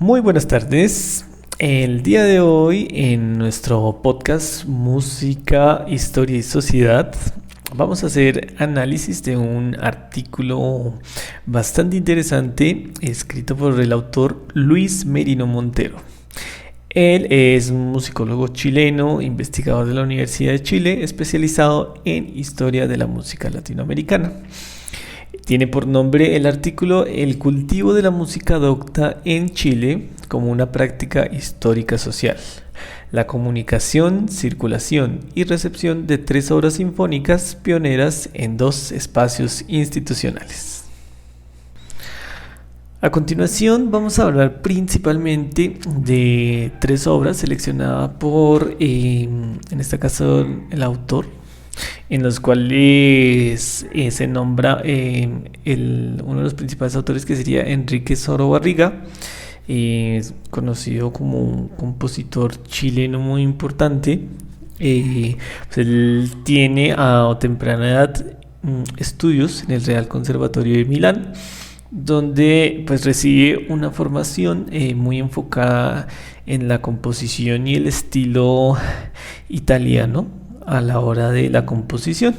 Muy buenas tardes. El día de hoy en nuestro podcast Música, Historia y Sociedad vamos a hacer análisis de un artículo bastante interesante escrito por el autor Luis Merino Montero. Él es un musicólogo chileno, investigador de la Universidad de Chile, especializado en historia de la música latinoamericana. Tiene por nombre el artículo El cultivo de la música docta en Chile como una práctica histórica social. La comunicación, circulación y recepción de 3 obras sinfónicas pioneras en 2 espacios institucionales. A continuación vamos a hablar principalmente de 3 obras seleccionadas por, en este caso, el autor, en los cuales se nombra uno de los principales autores, que sería Enrique Soro Barriga, conocido como un compositor chileno muy importante. Pues él tiene a temprana edad estudios en el Real Conservatorio de Milán, donde pues recibe una formación muy enfocada en la composición y el estilo italiano a la hora de la composición.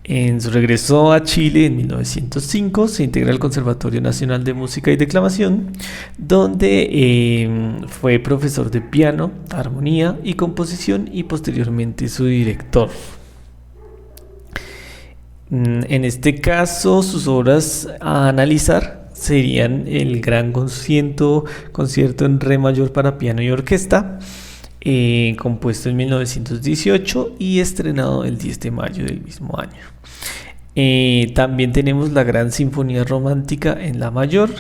En su regreso a Chile en 1905 se integra al Conservatorio Nacional de Música y Declamación, donde fue profesor de piano, armonía y composición y posteriormente su director. En este caso, sus obras a analizar serían el Gran concierto en re mayor para piano y orquesta, compuesto en 1918 y estrenado el 10 de mayo del mismo año. También tenemos la Gran Sinfonía Romántica en la mayor,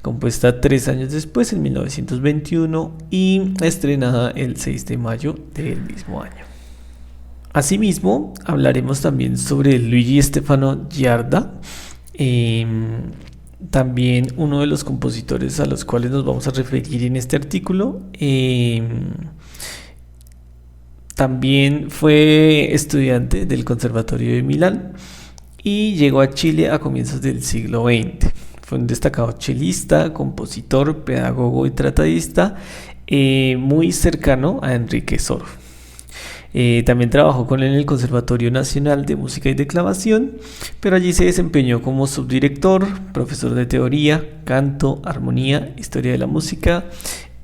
compuesta 3 años después, en 1921, y estrenada el 6 de mayo del mismo año. Asimismo, hablaremos también sobre Luigi Stefano Giarda, también uno de los compositores a los cuales nos vamos a referir en este artículo. También fue estudiante del Conservatorio de Milán y llegó a Chile a comienzos del siglo XX. Fue un destacado chelista, compositor, pedagogo y tratadista, muy cercano a Enrique Soro. También trabajó con él en el Conservatorio Nacional de Música y Declamación, pero allí se desempeñó como subdirector, profesor de teoría, canto, armonía, historia de la música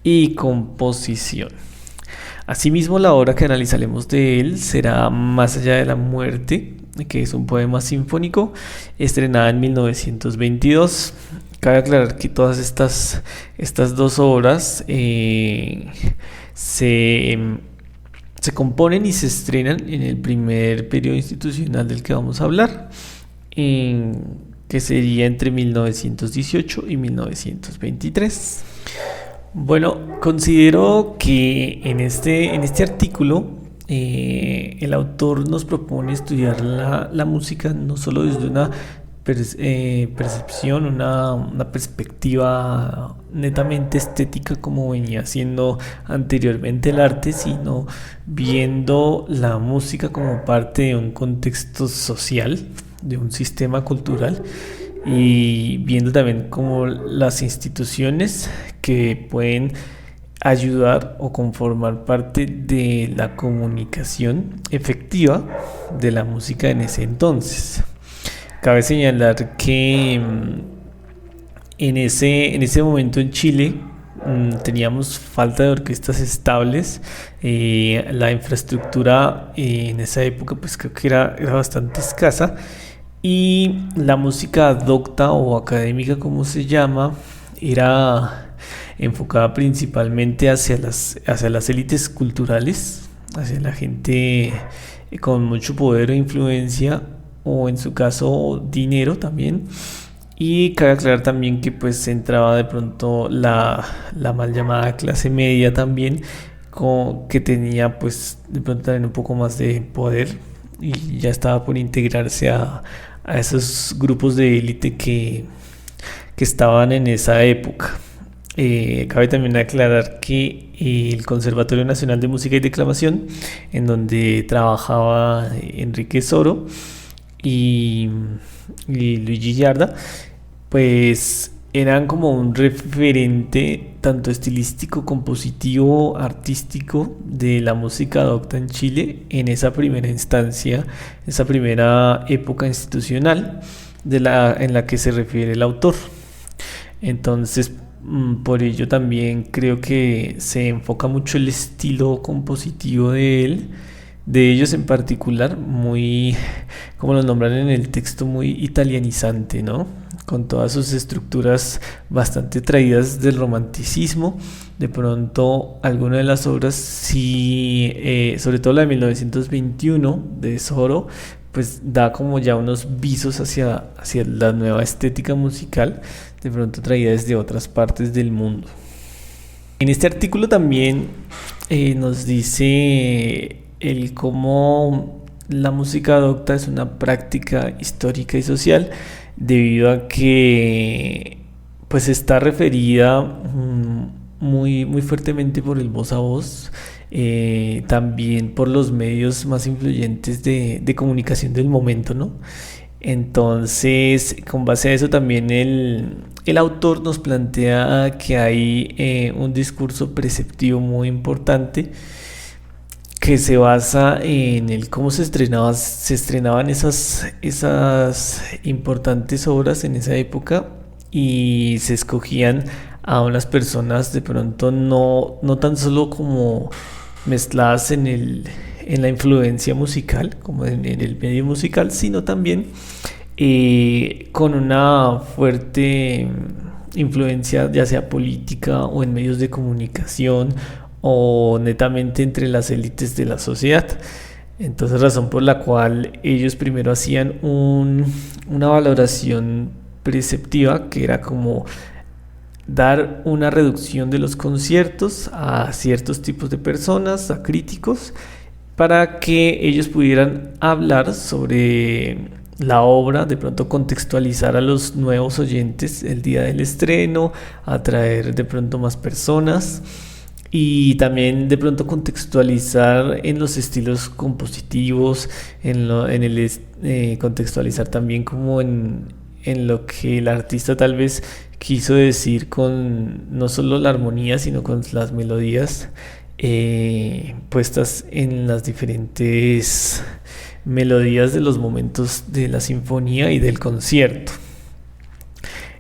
y composición. Asimismo, la obra que analizaremos de él será Más allá de la muerte, que es un poema sinfónico, estrenada en 1922. Cabe aclarar que todas estas 2 obras se componen y se estrenan en el primer periodo institucional del que vamos a hablar, que sería entre 1918 y 1923. Bueno, considero que en este artículo el autor nos propone estudiar la música no solo desde una percepción, una perspectiva netamente estética como venía siendo anteriormente el arte, sino viendo la música como parte de un contexto social, de un sistema cultural, y viendo también como las instituciones que pueden ayudar o conformar parte de la comunicación efectiva de la música en ese entonces. Cabe señalar que en ese momento en Chile teníamos falta de orquestas estables. La infraestructura en esa época pues creo que era bastante escasa, y la música docta o académica, como se llama, era enfocada principalmente hacia las élites culturales, hacia la gente con mucho poder o influencia, o en su caso dinero también. Y cabe aclarar también que pues entraba de pronto la mal llamada clase media también, que tenía pues de pronto también un poco más de poder y ya estaba por integrarse a esos grupos de élite que estaban en esa época. Cabe también aclarar que el Conservatorio Nacional de Música y Declamación, en donde trabajaba Enrique Soro y Luigi Giarda, pues eran como un referente tanto estilístico, compositivo, artístico de la música docta en Chile en esa primera instancia, esa primera época institucional en la que se refiere el autor. Entonces, por ello también creo que se enfoca mucho el estilo compositivo de él, de ellos en particular, muy, como lo nombran en el texto, muy italianizante, ¿no? Con todas sus estructuras bastante traídas del romanticismo. De pronto, alguna de las obras, sí, sobre todo la de 1921 de Soro, pues da como ya unos visos hacia la nueva estética musical, de pronto traída desde otras partes del mundo. En este artículo también nos dice el cómo la música docta es una práctica histórica y social debido a que pues está referida muy fuertemente por el voz a voz, también por los medios más influyentes de comunicación del momento, ¿no? Entonces, con base a eso también el autor nos plantea que hay un discurso preceptivo muy importante que se basa en el cómo se estrenaban esas importantes obras en esa época y se escogían a unas personas de pronto no tan solo como mezcladas en la influencia musical, como en el medio musical, sino también con una fuerte influencia ya sea política o en medios de comunicación o netamente entre las élites de la sociedad. Entonces, razón por la cual ellos primero hacían una valoración preceptiva, que era como dar una reducción de los conciertos a ciertos tipos de personas, a críticos, para que ellos pudieran hablar sobre la obra, de pronto contextualizar a los nuevos oyentes el día del estreno, atraer de pronto más personas y también de pronto contextualizar en los estilos compositivos, contextualizar también como en lo que el artista tal vez quiso decir con no solo la armonía, sino con las melodías puestas en las diferentes melodías de los momentos de la sinfonía y del concierto.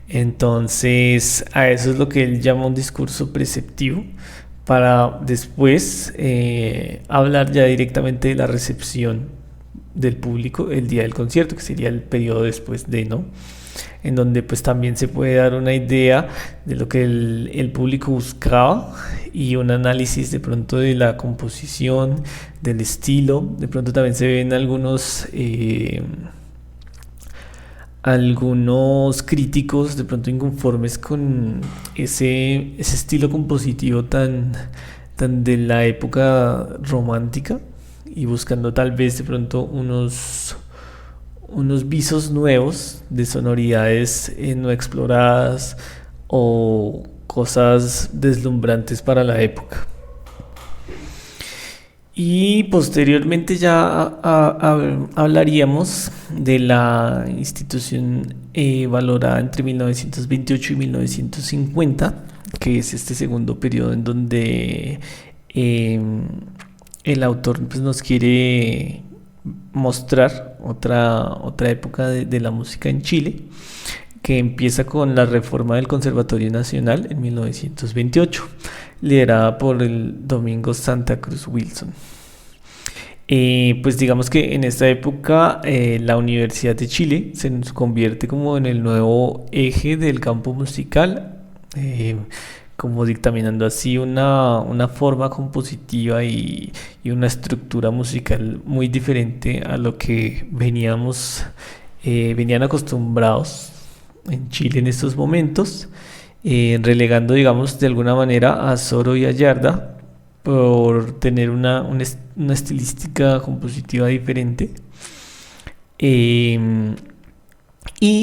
Entonces, a eso es lo que él llama un discurso preceptivo, para después hablar ya directamente de la recepción del público el día del concierto, que sería el periodo después de, ¿no? En donde pues también se puede dar una idea de lo que el público buscaba y un análisis de pronto de la composición, del estilo. De pronto también se ven algunos críticos de pronto inconformes con ese estilo compositivo tan de la época romántica y buscando tal vez de pronto unos visos nuevos de sonoridades no exploradas o cosas deslumbrantes para la época. Y posteriormente ya hablaríamos de la institución valorada entre 1928 y 1950, que es este segundo periodo en donde el autor pues, nos quiere mostrar otra época de la música en Chile, que empieza con la reforma del Conservatorio Nacional en 1928, liderada por el Domingo Santa Cruz Wilson. Pues digamos que en esta época la Universidad de Chile se nos convierte como en el nuevo eje del campo musical, como dictaminando así una forma compositiva y una estructura musical muy diferente a lo que venían acostumbrados en Chile en estos momentos, relegando, digamos, de alguna manera a Soro y a Yarda por tener una estilística compositiva diferente. Y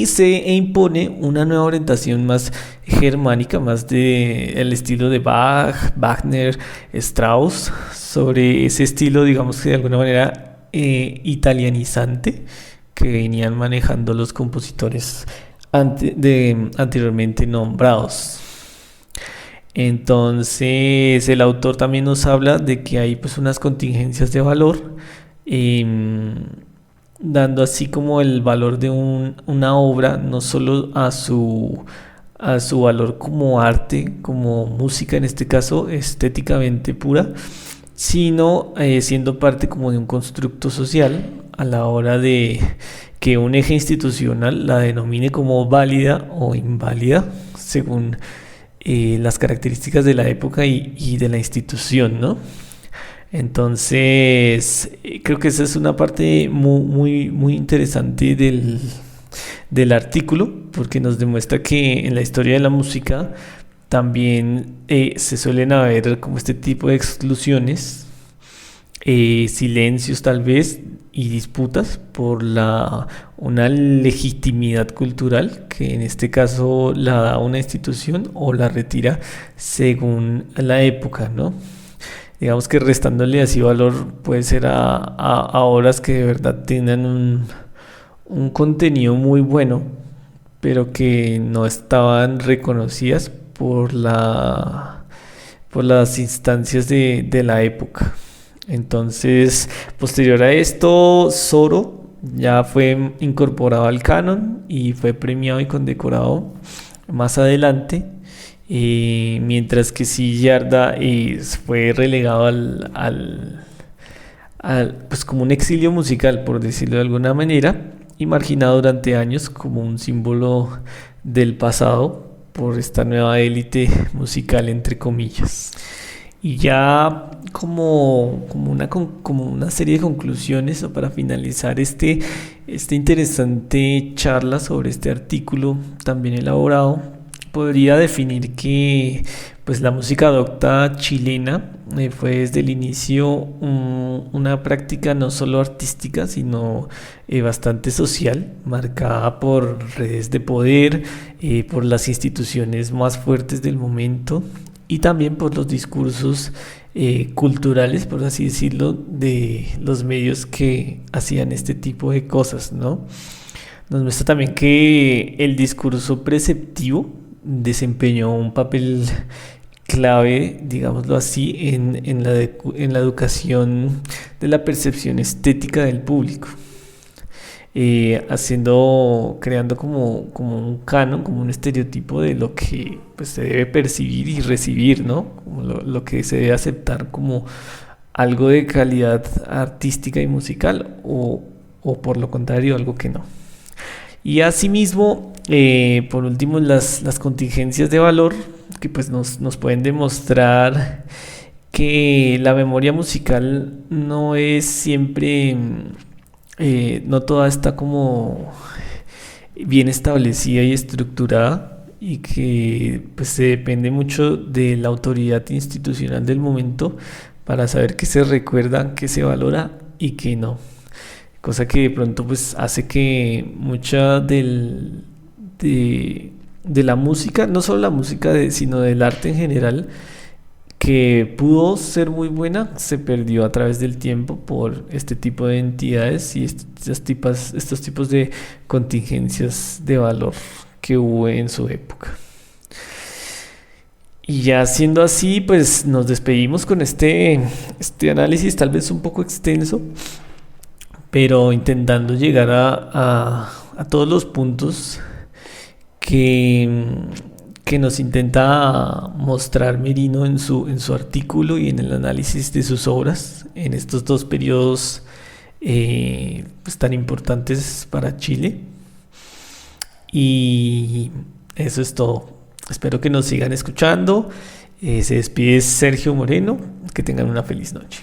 se impone una nueva orientación más germánica, más el estilo de Bach, Wagner, Strauss, sobre ese estilo, digamos que de alguna manera italianizante que venían manejando los compositores anteriormente nombrados. Entonces el autor también nos habla de que hay pues unas contingencias de valor, em, dando así como el valor de una obra, no solo a su valor como arte, como música en este caso, estéticamente pura, sino siendo parte como de un constructo social a la hora de que un eje institucional la denomine como válida o inválida según las características de la época y de la institución, ¿no? Entonces, creo que esa es una parte muy interesante del artículo, porque nos demuestra que en la historia de la música también se suelen haber como este tipo de exclusiones, silencios tal vez y disputas por una legitimidad cultural que en este caso la da una institución o la retira según la época, ¿no? Digamos que restándole así valor puede ser a obras que de verdad tengan un contenido muy bueno, pero que no estaban reconocidas por las instancias de la época. Entonces, posterior a esto, Soro ya fue incorporado al canon y fue premiado y condecorado más adelante, mientras que Yarda fue relegado pues como un exilio musical, por decirlo de alguna manera, y marginado durante años como un símbolo del pasado por esta nueva élite musical, entre comillas. Y ya como una serie de conclusiones o para finalizar este interesante charla sobre este artículo también elaborado, podría definir que pues la música docta chilena fue desde el inicio una práctica no solo artística, sino bastante social, marcada por redes de poder, por las instituciones más fuertes del momento y también por los discursos culturales, por así decirlo, de los medios que hacían este tipo de cosas, ¿no? Nos muestra también que el discurso preceptivo desempeñó un papel clave, digámoslo así, en la educación de la percepción estética del público, creando como un canon, como un estereotipo de lo que pues, se debe percibir y recibir, ¿no? Como lo que se debe aceptar como algo de calidad artística y musical o por lo contrario, algo que no. Y asimismo, por último, las contingencias de valor que pues nos pueden demostrar que la memoria musical no es siempre, no toda está como bien establecida y estructurada y que pues se depende mucho de la autoridad institucional del momento para saber qué se recuerda, qué se valora y qué no. Cosa que de pronto pues hace que mucha de la música, no solo la música, sino del arte en general, que pudo ser muy buena, se perdió a través del tiempo por este tipo de entidades y estos tipos de contingencias de valor que hubo en su época. Y ya siendo así, pues nos despedimos con este análisis tal vez un poco extenso, pero intentando llegar a todos los puntos que nos intenta mostrar Merino en su artículo y en el análisis de sus obras en estos dos periodos pues, tan importantes para Chile. Y eso es todo. Espero que nos sigan escuchando. Se despide Sergio Moreno. Que tengan una feliz noche.